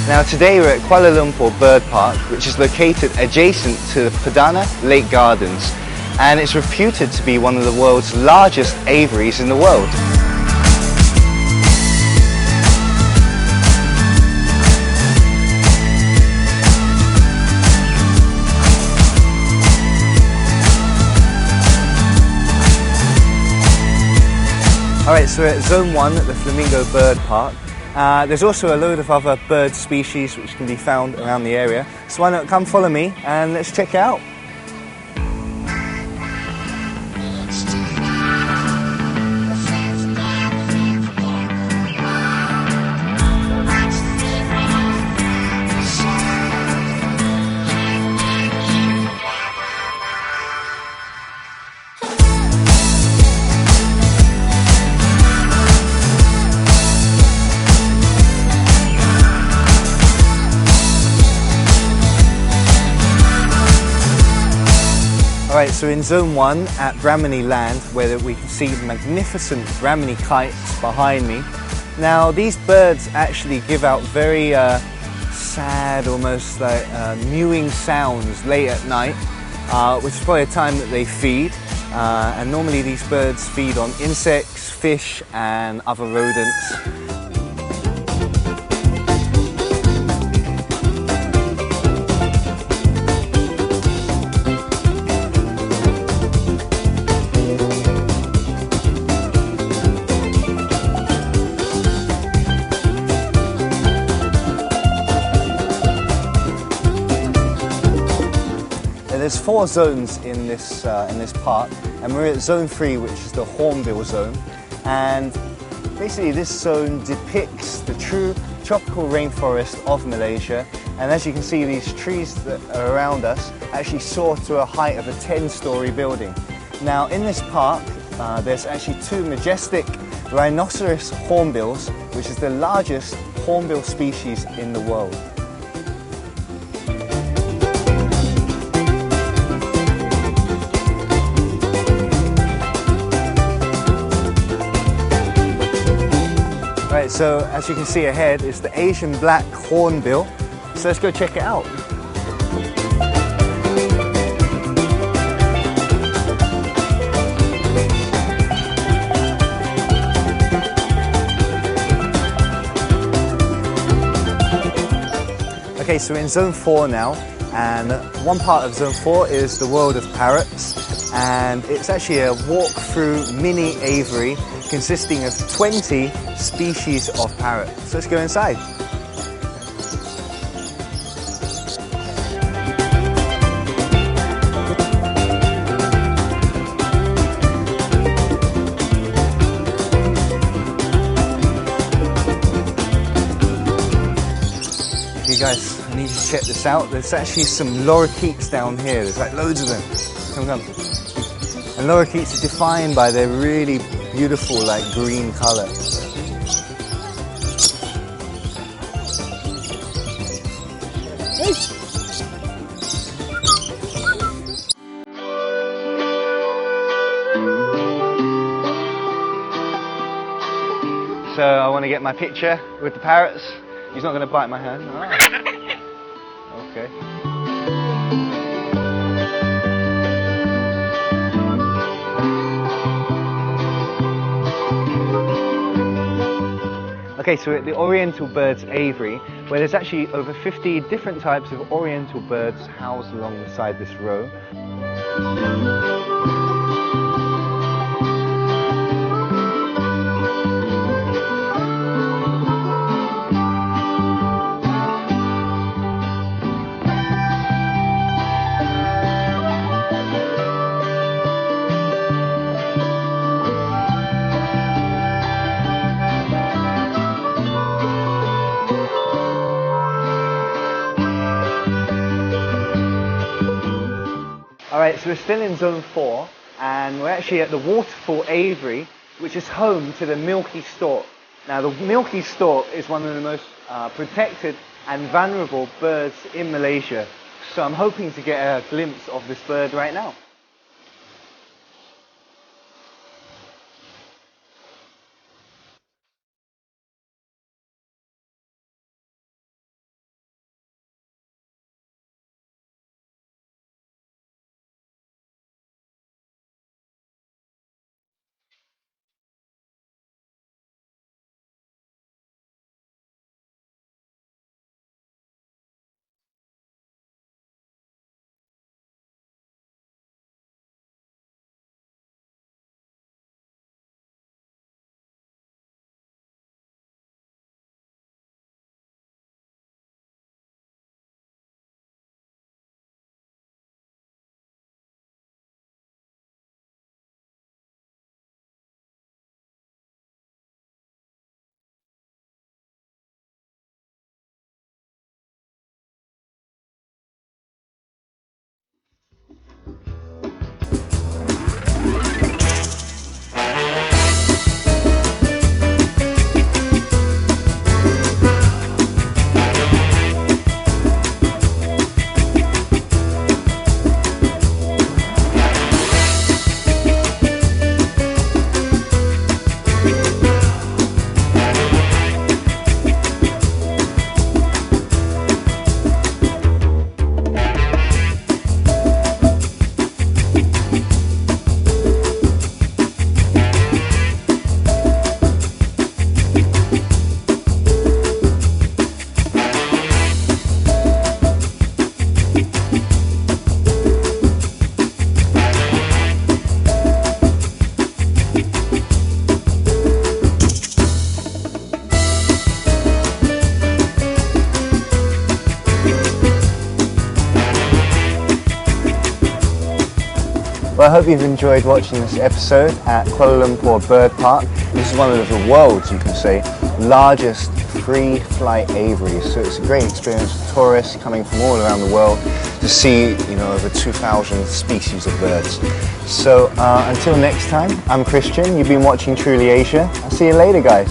Now today we're at Kuala Lumpur Bird Park, which is located adjacent to the Perdana Lake Gardens, and it's reputed to be one of the world's largest aviaries in the world. Alright, so we're at Zone 1 at the Flamingo Bird Park. There's also a load of other bird species which can be found around the area. So why not come follow me and let's check it out. Alright, so in Zone 1 at Brahmani Land, where we can see magnificent Brahmani kites behind me. Now these birds actually give out very sad, almost like mewing sounds late at night, which is probably a time that they feed. And normally these birds feed on insects, fish and other rodents. There's 4 zones in this park, and we're at Zone 3, which is the Hornbill Zone. And basically this zone depicts the true tropical rainforest of Malaysia. And as you can see, these trees that are around us actually soar to a height of a 10-story building. Now in this park, there's actually 2 majestic rhinoceros hornbills, which is the largest hornbill species in the world. Right, so as you can see ahead is the Asian black hornbill, so let's go check it out. Okay, so we're in Zone 4 now, and one part of Zone 4 is the world of parrots, and it's actually a walk-through mini aviary consisting of 20 species of parrots. So let's go inside. Okay guys, I need you to check this out. There's actually some lorikeets down here. There's like loads of them. Come. And lorikeets are defined by their really beautiful like green colour. So I want to get my picture with the parrots. He's not going to bite my hand. Oh. Okay. Okay, so we're at the Oriental Birds Aviary, where there's actually over 50 different types of Oriental birds housed along the side of this row. Alright, so we're still in Zone 4, and we're actually at the Waterfall Aviary, which is home to the Milky Stork. Now the Milky Stork is one of the most protected and vulnerable birds in Malaysia, so I'm hoping to get a glimpse of this bird right now. Well, I hope you've enjoyed watching this episode at Kuala Lumpur Bird Park. This is one of the world's, you can say, largest free flight aviaries. So it's a great experience for tourists coming from all around the world to see, over 2,000 species of birds. So until next time, I'm Christian. You've been watching Truly Asia. I'll see you later, guys.